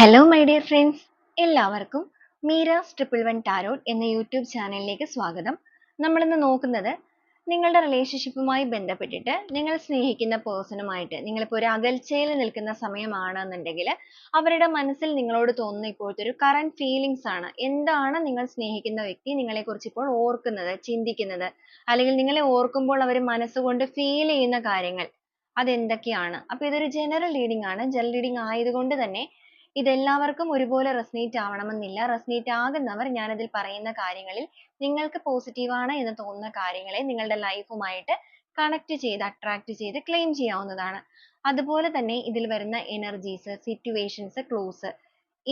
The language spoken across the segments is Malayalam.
ഹലോ മൈ ഡിയർ ഫ്രണ്ട്സ്, എല്ലാവർക്കും മീരാസ് ട്രിപ്പിൾ വൺ ടാരോട്ട് എന്ന യൂട്യൂബ് ചാനലിലേക്ക് സ്വാഗതം. നമ്മളിന്ന് നോക്കുന്നത് നിങ്ങളുടെ റിലേഷൻഷിപ്പുമായി ബന്ധപ്പെട്ടിട്ട് നിങ്ങൾ സ്നേഹിക്കുന്ന പേഴ്സണുമായിട്ട് നിങ്ങളിപ്പോൾ ഒരു അകൽച്ചയിൽ നിൽക്കുന്ന സമയമാണെന്നുണ്ടെങ്കിൽ അവരുടെ മനസ്സിൽ നിങ്ങളോട് തോന്നുന്ന ഇപ്പോഴത്തെ ഒരു കറണ്ട് ഫീലിങ്സ് ആണ്. എന്താണ് നിങ്ങൾ സ്നേഹിക്കുന്ന വ്യക്തി നിങ്ങളെക്കുറിച്ച് ഇപ്പോൾ ഓർക്കുന്നത്, ചിന്തിക്കുന്നത്, അല്ലെങ്കിൽ നിങ്ങളെ ഓർക്കുമ്പോൾ അവർ മനസ്സുകൊണ്ട് ഫീൽ ചെയ്യുന്ന കാര്യങ്ങൾ അതെന്തൊക്കെയാണ്? അപ്പോൾ ഇതൊരു ജനറൽ റീഡിംഗ് ആണ്. ജനറൽ റീഡിംഗ് ആയതുകൊണ്ട് തന്നെ ഇതെല്ലാവർക്കും ഒരുപോലെ റെസനേറ്റ് ആവണമെന്നില്ല. റെസനേറ്റ് ആകുന്നവർ ഞാനതിൽ പറയുന്ന കാര്യങ്ങളിൽ നിങ്ങൾക്ക് പോസിറ്റീവ് ആണ് എന്ന് തോന്നുന്ന കാര്യങ്ങളെ നിങ്ങളുടെ ലൈഫുമായിട്ട് കണക്ട് ചെയ്ത് അട്രാക്ട് ചെയ്ത് ക്ലെയിം ചെയ്യാവുന്നതാണ്. അതുപോലെ തന്നെ ഇതിൽ വരുന്ന എനർജീസ്, സിറ്റുവേഷൻസ്, ക്ലൂസ്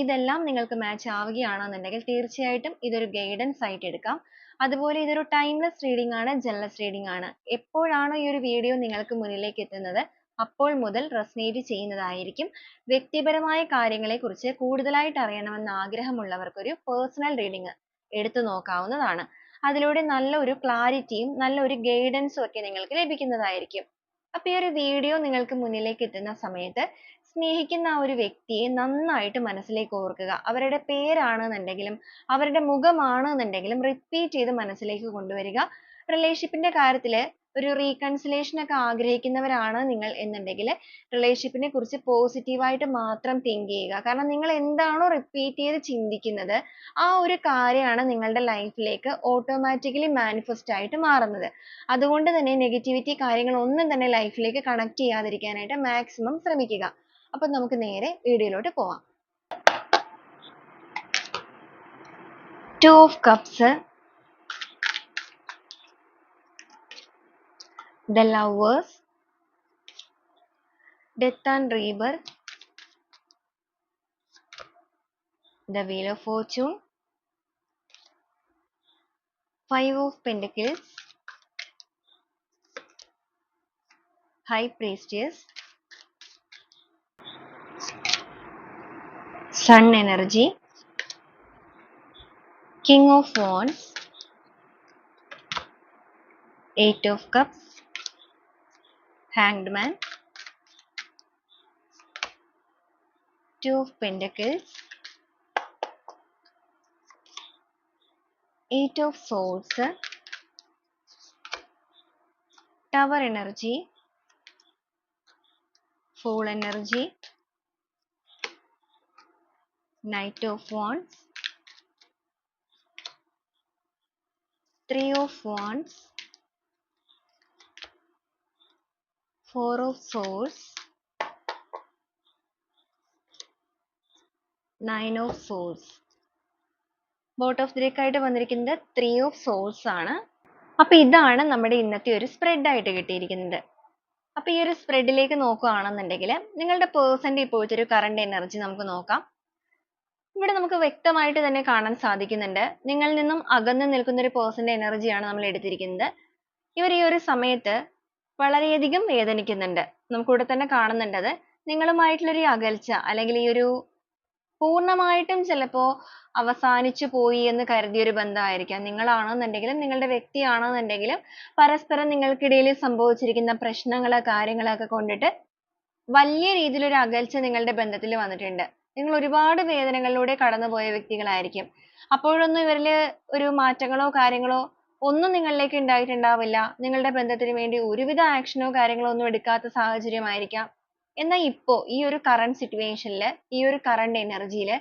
ഇതെല്ലാം നിങ്ങൾക്ക് മാച്ച് ആവുകയാണെന്നുണ്ടെങ്കിൽ തീർച്ചയായിട്ടും ഇതൊരു ഗൈഡൻസ് ആയിട്ട് എടുക്കാം. അതുപോലെ ഇതൊരു ടൈംലെസ് റീഡിംഗ് ആണ്, ജനറൽ റീഡിംഗ് ആണ്. എപ്പോഴാണോ ഈ ഒരു വീഡിയോ നിങ്ങൾക്ക് മുന്നിലേക്ക് എത്തുന്നത് അപ്പോൾ മുതൽ റെസനേറ്റ് ചെയ്യുന്നതായിരിക്കും. വ്യക്തിപരമായ കാര്യങ്ങളെക്കുറിച്ച് കൂടുതലായിട്ട് അറിയണമെന്ന് ആഗ്രഹമുള്ളവർക്ക് ഒരു പേഴ്സണൽ റീഡിംഗ് എടുത്തു നോക്കാവുന്നതാണ്. അതിലൂടെ നല്ലൊരു ക്ലാരിറ്റിയും നല്ലൊരു ഗൈഡൻസും ഒക്കെ നിങ്ങൾക്ക് ലഭിക്കുന്നതായിരിക്കും. അപ്പോൾ ഈ ഒരു വീഡിയോ നിങ്ങൾക്ക് മുന്നിലേക്ക് എത്തുന്ന സമയത്ത് സ്നേഹിക്കുന്ന ആ ഒരു വ്യക്തിയെ നന്നായിട്ട് മനസ്സിലേക്ക് ഓർക്കുക. അവരുടെ പേരാണെന്നുണ്ടെങ്കിലും അവരുടെ മുഖമാണെന്നുണ്ടെങ്കിലും റിപ്പീറ്റ് ചെയ്ത് മനസ്സിലേക്ക് കൊണ്ടുവരിക. റിലേഷൻഷിപ്പിന്റെ കാര്യത്തിൽ ഒരു റീകൺസിലേഷൻ ഒക്കെ ആഗ്രഹിക്കുന്നവരാണ് നിങ്ങൾ എന്നുണ്ടെങ്കിൽ റിലേഷൻഷിപ്പിനെ കുറിച്ച് പോസിറ്റീവായിട്ട് മാത്രം തിങ്ക് ചെയ്യുക. കാരണം നിങ്ങൾ എന്താണോ റിപ്പീറ്റ് ചെയ്ത് ചിന്തിക്കുന്നത് ആ ഒരു കാര്യമാണ് നിങ്ങളുടെ ലൈഫിലേക്ക് ഓട്ടോമാറ്റിക്കലി മാനിഫെസ്റ്റ് ആയിട്ട് മാറുന്നത്. അതുകൊണ്ട് തന്നെ നെഗറ്റിവിറ്റി കാര്യങ്ങൾ ഒന്നും തന്നെ ലൈഫിലേക്ക് കണക്ട് ചെയ്യാതിരിക്കാനായിട്ട് മാക്സിമം ശ്രമിക്കുക. അപ്പൊ നമുക്ക് നേരെ വീഡിയോയിലോട്ട് പോവാം. Two of cups, the lovers, death and rebirth, the wheel of fortune, five of pentacles, high priestess, sun energy, king of wands, eight of cups, hanged man, two of pentacles, eight of swords, tower energy, fool energy, knight of wands, three of wands, four of swords, nine of swords. Boat of the deck ആയിട്ട് വന്നിരിക്കുന്നത് ത്രീ ഓഫ് സോൾസ് ആണ്. അപ്പൊ ഇതാണ് നമ്മുടെ ഇന്നത്തെ ഒരു സ്പ്രെഡ് ആയിട്ട് കിട്ടിയിരിക്കുന്നത്. അപ്പൊ ഈ ഒരു സ്പ്രെഡിലേക്ക് നോക്കുകയാണെന്നുണ്ടെങ്കിൽ നിങ്ങളുടെ പേഴ്സന്റെ ഇപ്പോഴത്തെ ഒരു കറണ്ട് എനർജി നമുക്ക് നോക്കാം. ഇവിടെ നമുക്ക് വ്യക്തമായിട്ട് തന്നെ കാണാൻ സാധിക്കുന്നുണ്ട്, നിങ്ങളിൽ നിന്നും അകന്നു നിൽക്കുന്ന ഒരു പേഴ്സന്റെ എനർജിയാണ് നമ്മൾ എടുത്തിരിക്കുന്നത്. ഇവർ ഈ ഒരു സമയത്ത് വളരെയധികം വേദനിക്കുന്നുണ്ട്. നമുക്കിവിടെ തന്നെ കാണുന്നുണ്ടത് നിങ്ങളുമായിട്ടുള്ള ഒരു അകൽച്ച അല്ലെങ്കിൽ ഈ ഒരു പൂർണ്ണമായിട്ടും ചിലപ്പോ അവസാനിച്ചു പോയി എന്ന് കരുതിയ ഒരു ബന്ധമായിരിക്കാം. നിങ്ങളാണെന്നുണ്ടെങ്കിലും നിങ്ങളുടെ വ്യക്തിയാണെന്നുണ്ടെങ്കിലും പരസ്പരം നിങ്ങൾക്കിടയിൽ സംഭവിച്ചിരിക്കുന്ന പ്രശ്നങ്ങളോ കാര്യങ്ങളൊക്കെ കൊണ്ടിട്ട് വലിയ രീതിയിൽ ഒരു അകൽച്ച നിങ്ങളുടെ ബന്ധത്തിൽ വന്നിട്ടുണ്ട്. നിങ്ങൾ ഒരുപാട് വേദനകളിലൂടെ കടന്നുപോയ വ്യക്തികളായിരിക്കും. അപ്പോഴൊന്നും ഇവരിൽ ഒരു മാറ്റങ്ങളോ കാര്യങ്ങളോ ഒന്നും നിങ്ങളിലേക്ക് ഉണ്ടായിട്ടുണ്ടാവില്ല. നിങ്ങളുടെ ബന്ധത്തിന് വേണ്ടി ഒരുവിധ ആക്ഷനോ കാര്യങ്ങളോ ഒന്നും എടുക്കാത്ത സാഹചര്യമായിരിക്കാം. എന്നാൽ ഇപ്പോ ഈ ഒരു കറണ്ട് സിറ്റുവേഷനിൽ ഈ ഒരു കറണ്ട് എനർജിയിൽ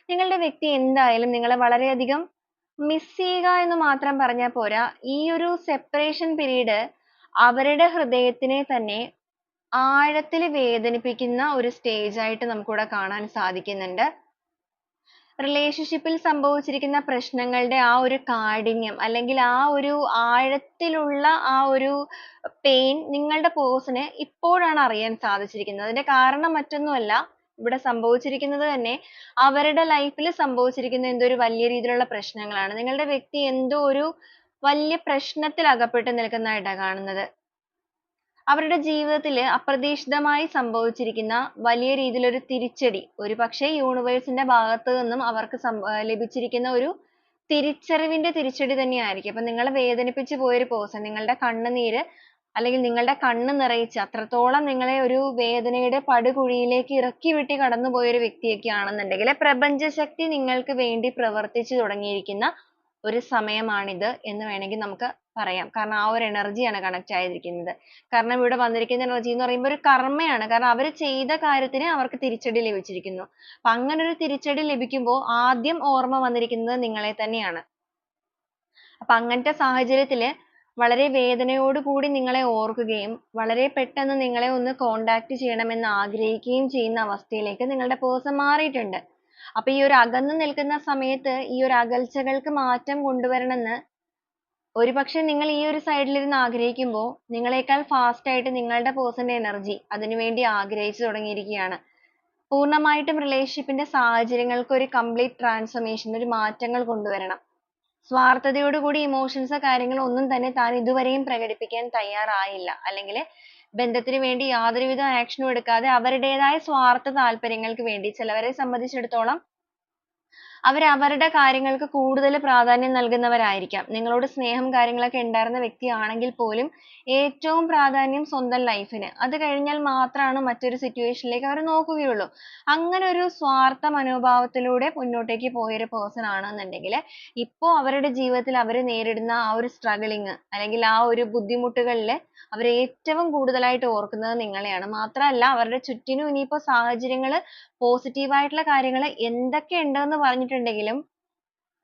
നിങ്ങളുടെ വ്യക്തി എന്തായാലും നിങ്ങളെ വളരെയധികം മിസ് ചെയ്യുക എന്ന് മാത്രം പറഞ്ഞാൽ പോരാ. ഈ ഒരു സെപ്പറേഷൻ പീരീഡ് അവരുടെ ഹൃദയത്തിനെ തന്നെ ആഴത്തിൽ വേദനിപ്പിക്കുന്ന ഒരു സ്റ്റേജ് ആയിട്ട് നമുക്കിവിടെ കാണാൻ സാധിക്കുന്നുണ്ട്. റിലേഷൻഷിപ്പിൽ സംഭവിച്ചിരിക്കുന്ന പ്രശ്നങ്ങളുടെ ആ ഒരു കാഠിന്യം അല്ലെങ്കിൽ ആ ഒരു ആഴത്തിലുള്ള ആ ഒരു പെയിൻ നിങ്ങളുടെ പേഴ്സണ് ഇപ്പോഴാണ് അറിയാൻ സാധിച്ചിരിക്കുന്നത്. അതിന്റെ കാരണം മറ്റൊന്നുമല്ല, ഇവിടെ സംഭവിച്ചിരിക്കുന്നത് തന്നെ അവരുടെ ലൈഫിൽ സംഭവിച്ചിരിക്കുന്ന എന്തോ ഒരു വലിയ രീതിയിലുള്ള പ്രശ്നങ്ങളാണ്. നിങ്ങളുടെ വ്യക്തി എന്തോ ഒരു വലിയ പ്രശ്നത്തിൽ അകപ്പെട്ട് നിൽക്കുന്നതായിട്ടാണ് കാണുന്നത്. അവരുടെ ജീവിതത്തിൽ അപ്രതീക്ഷിതമായി സംഭവിച്ചിരിക്കുന്ന വലിയ രീതിയിലൊരു തിരിച്ചടി, ഒരുപക്ഷേ യൂണിവേഴ്സിന്റെ ഭാഗത്ത് നിന്നും അവർക്ക് ലഭിച്ചിരിക്കുന്ന ഒരു തിരിച്ചറിവിന്റെ തിരിച്ചടി തന്നെയായിരിക്കും. അപ്പൊ നിങ്ങളെ വേദനിപ്പിച്ചു പോയൊരു പേഴ്സൺ, നിങ്ങളുടെ കണ്ണുനീര് അല്ലെങ്കിൽ നിങ്ങളുടെ കണ്ണ് നിറയിച്ച് അത്രത്തോളം നിങ്ങളെ ഒരു വേദനയുടെ പടുകുഴിയിലേക്ക് ഇറക്കി വിട്ട് കടന്നുപോയ ഒരു വ്യക്തിയൊക്കെ ആണെന്നുണ്ടെങ്കിൽ പ്രപഞ്ചശക്തി നിങ്ങൾക്ക് വേണ്ടി പ്രവർത്തിച്ചു തുടങ്ങിയിരിക്കുന്ന ഒരു സമയമാണിത് എന്ന് വേണമെങ്കിൽ നമുക്ക് പറയാം. കാരണം ആ ഒരു എനർജിയാണ് കണക്ട് ആയിരിക്കുന്നത്. കാരണം ഇവിടെ വന്നിരിക്കുന്ന എനർജി എന്ന് പറയുമ്പോൾ ഒരു കർമ്മയാണ്. കാരണം അവർ ചെയ്ത കാര്യത്തിന് അവർക്ക് തിരിച്ചടി ലഭിച്ചിരിക്കുന്നു. അപ്പൊ അങ്ങനെ ഒരു തിരിച്ചടി ലഭിക്കുമ്പോൾ ആദ്യം ഓർമ്മ വന്നിരിക്കുന്നത് നിങ്ങളെ തന്നെയാണ്. അപ്പൊ അങ്ങനത്തെ സാഹചര്യത്തില് വളരെ വേദനയോട് കൂടി നിങ്ങളെ ഓർക്കുകയും വളരെ പെട്ടെന്ന് നിങ്ങളെ ഒന്ന് കോണ്ടാക്ട് ചെയ്യണമെന്ന് ആഗ്രഹിക്കുകയും ചെയ്യുന്ന അവസ്ഥയിലേക്ക് നിങ്ങളുടെ പേഴ്സൺ മാറിയിട്ടുണ്ട്. അപ്പൊ ഈ ഒരു അകന്നു നിൽക്കുന്ന സമയത്ത് ഈ ഒരു അകൽച്ചകൾക്ക് മാറ്റം കൊണ്ടുവരണമെന്ന് ഒരുപക്ഷെ നിങ്ങൾ ഈ ഒരു സൈഡിലിരുന്ന് ആഗ്രഹിക്കുമ്പോൾ നിങ്ങളെക്കാൾ ഫാസ്റ്റ് ആയിട്ട് നിങ്ങളുടെ പേഴ്സന്റെ എനർജി അതിനുവേണ്ടി ആഗ്രഹിച്ചു തുടങ്ങിയിരിക്കുകയാണ്. പൂർണ്ണമായിട്ടും റിലേഷൻഷിപ്പിന്റെ സാഹചര്യങ്ങൾക്ക് ഒരു കംപ്ലീറ്റ് ട്രാൻസ്ഫോർമേഷൻ, ഒരു മാറ്റങ്ങൾ കൊണ്ടുവരണം. സ്വാർത്ഥതയോടുകൂടി ഇമോഷൻസോ കാര്യങ്ങളോ ഒന്നും തന്നെ താൻ ഇതുവരെയും പ്രകടിപ്പിക്കാൻ തയ്യാറായില്ല. അല്ലെങ്കിൽ ബന്ധത്തിന് വേണ്ടി യാതൊരുവിധ ആക്ഷനും എടുക്കാതെ അവരുടേതായ സ്വാർത്ഥ താല്പര്യങ്ങൾക്ക് വേണ്ടി ചിലവരെ സംബന്ധിച്ചിടത്തോളം അവർ അവരുടെ കാര്യങ്ങൾക്ക് കൂടുതൽ പ്രാധാന്യം നൽകുന്നവരായിരിക്കാം. നിങ്ങളോട് സ്നേഹം കാര്യങ്ങളൊക്കെ ഉണ്ടായിരുന്ന വ്യക്തിയാണെങ്കിൽ പോലും ഏറ്റവും പ്രാധാന്യം സ്വന്തം ലൈഫിന്. അത് കഴിഞ്ഞാൽ മാത്രമാണ് മറ്റൊരു സിറ്റുവേഷനിലേക്ക് അവർ നോക്കുകയുള്ളൂ. അങ്ങനെ ഒരു സ്വാർത്ഥ മനോഭാവത്തിലൂടെ മുന്നോട്ടേക്ക് പോയൊരു പേഴ്സൺ ആണെന്നുണ്ടെങ്കിൽ ഇപ്പോൾ അവരുടെ ജീവിതത്തിൽ അവർ നേരിടുന്ന ആ ഒരു സ്ട്രഗിളിങ് അല്ലെങ്കിൽ ആ ഒരു ബുദ്ധിമുട്ടുകളിൽ അവർ ഏറ്റവും കൂടുതലായിട്ട് ഓർക്കുന്നത് നിങ്ങളെയാണ്. മാത്രമല്ല അവരുടെ ചുറ്റിനും ഇനിയിപ്പോൾ സാഹചര്യങ്ങൾ പോസിറ്റീവ് ആയിട്ടുള്ള കാര്യങ്ങൾ എന്തൊക്കെ ഉണ്ടെന്ന് പറഞ്ഞിട്ടുണ്ടെങ്കിലും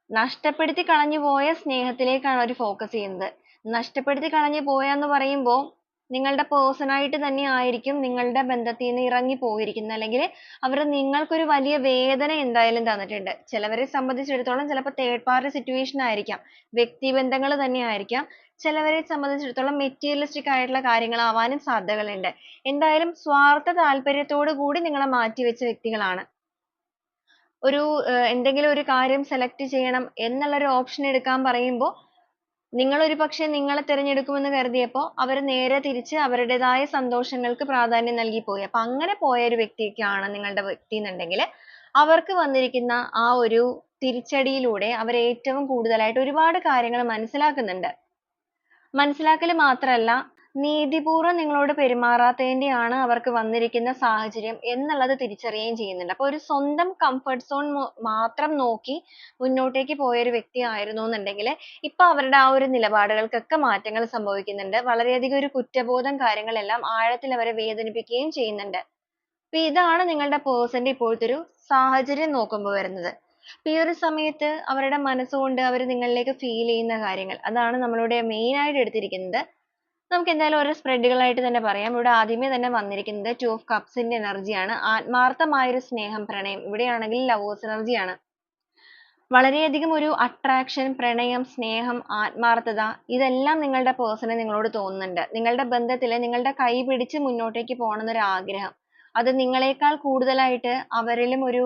നഷ്ടപ്പെടുത്തി കളഞ്ഞു പോയ സ്നേഹത്തിലേക്കാണ് അവർ ഫോക്കസ് ചെയ്യുന്നത്. നഷ്ടപ്പെടുത്തി കളഞ്ഞു പോയെന്ന് പറയുമ്പോൾ നിങ്ങളുടെ പേഴ്സൺ ആയിട്ട് തന്നെ ആയിരിക്കും നിങ്ങളുടെ ബന്ധത്തിൽ നിന്ന് ഇറങ്ങി പോയിരിക്കുന്നത്. അല്ലെങ്കിൽ അവർ നിങ്ങൾക്കൊരു വലിയ വേദന എന്തായാലും തന്നിട്ടുണ്ട്. ചിലവരെ സംബന്ധിച്ചിടത്തോളം ചിലപ്പോൾ തേർഡ് പാർട്ടി സിറ്റുവേഷൻ ആയിരിക്കാം, വ്യക്തിബന്ധങ്ങൾ തന്നെ ആയിരിക്കാം. ചിലവരെ സംബന്ധിച്ചിടത്തോളം മെറ്റീരിയലിസ്റ്റിക് ആയിട്ടുള്ള കാര്യങ്ങളാവാനും സാധ്യതകളുണ്ട്. എന്തായാലും സ്വാർത്ഥ താല്പര്യത്തോടു കൂടി നിങ്ങളെ മാറ്റിവെച്ച വ്യക്തികളാണ്. ഒരു എന്തെങ്കിലും ഒരു കാര്യം സെലക്ട് ചെയ്യണം എന്നുള്ള ഒരു ഓപ്ഷൻ എടുക്കാൻ പറയുമ്പോൾ നിങ്ങൾ ഒരു പക്ഷേ നിങ്ങളെ തിരഞ്ഞെടുക്കുമെന്ന് കരുതിയപ്പോൾ അവർ നേരെ തിരിച്ച് അവരുടേതായ സന്തോഷങ്ങൾക്ക് പ്രാധാന്യം നൽകി പോയി. അപ്പൊ അങ്ങനെ പോയ ഒരു വ്യക്തിയൊക്കെയാണ് നിങ്ങളുടെ വ്യക്തി എന്നുണ്ടെങ്കിൽ അവർക്ക് വന്നിരിക്കുന്ന ആ ഒരു തിരിച്ചടിയിലൂടെ അവർ ഏറ്റവും കൂടുതലായിട്ട് ഒരുപാട് കാര്യങ്ങൾ മനസ്സിലാക്കുന്നുണ്ട്. മനസ്സിലാക്കൽ മാത്രമല്ല നീതിപൂർവ്വം നിങ്ങളോട് പെരുമാറാത്തതിന്റെയാണ് അവർക്ക് വന്നിരിക്കുന്ന സാഹചര്യം എന്നുള്ളത് തിരിച്ചറിയുകയും ചെയ്യുന്നുണ്ട്. അപ്പൊ ഒരു സ്വന്തം കംഫർട്ട് സോൺ മാത്രം നോക്കി മുന്നോട്ടേക്ക് പോയൊരു വ്യക്തി ആയിരുന്നു എന്നുണ്ടെങ്കിൽ ഇപ്പൊ അവരുടെ ആ ഒരു നിലപാടുകൾക്കൊക്കെ മാറ്റങ്ങൾ സംഭവിക്കുന്നുണ്ട്. വളരെയധികം ഒരു കുറ്റബോധം കാര്യങ്ങളെല്ലാം ആഴത്തിൽ അവരെ വേദനിപ്പിക്കുകയും ചെയ്യുന്നുണ്ട്. അപ്പൊ ഇതാണ് നിങ്ങളുടെ പേഴ്സന്റെ ഇപ്പോഴത്തെ ഒരു സാഹചര്യം നോക്കുമ്പോൾ വരുന്നത്. അപ്പൊ ഈ ഒരു സമയത്ത് അവരുടെ മനസ്സുകൊണ്ട് അവർ നിങ്ങളിലേക്ക് ഫീൽ ചെയ്യുന്ന കാര്യങ്ങൾ അതാണ് നമ്മളിവിടെ മെയിൻ ആയിട്ട് എടുത്തിരിക്കുന്നത്. നമുക്ക് എന്തായാലും ഓരോ സ്പ്രെഡുകളായിട്ട് തന്നെ പറയാം. ഇവിടെ ആദ്യമേ തന്നെ വന്നിരിക്കുന്നത് 2 ഓഫ് കപ്സിന്റെ എനർജിയാണ്. ആത്മാർത്ഥമായ ഒരു സ്നേഹം, പ്രണയം. ഇവിടെയാണെങ്കിൽ ലവേഴ്സ് എനർജിയാണ്. വളരെയധികം ഒരു അട്രാക്ഷൻ, പ്രണയം, സ്നേഹം, ആത്മാർത്ഥത ഇതെല്ലാം നിങ്ങളുടെ പേഴ്സണ് നിങ്ങളോട് തോന്നുന്നുണ്ട്. നിങ്ങളുടെ ബന്ധത്തിൽ നിങ്ങളുടെ കൈ പിടിച്ച് മുന്നോട്ടേക്ക് പോകണം എന്നൊരു ആഗ്രഹം. അത് നിങ്ങളെക്കാൾ കൂടുതലായിട്ട് അവരിലും ഒരു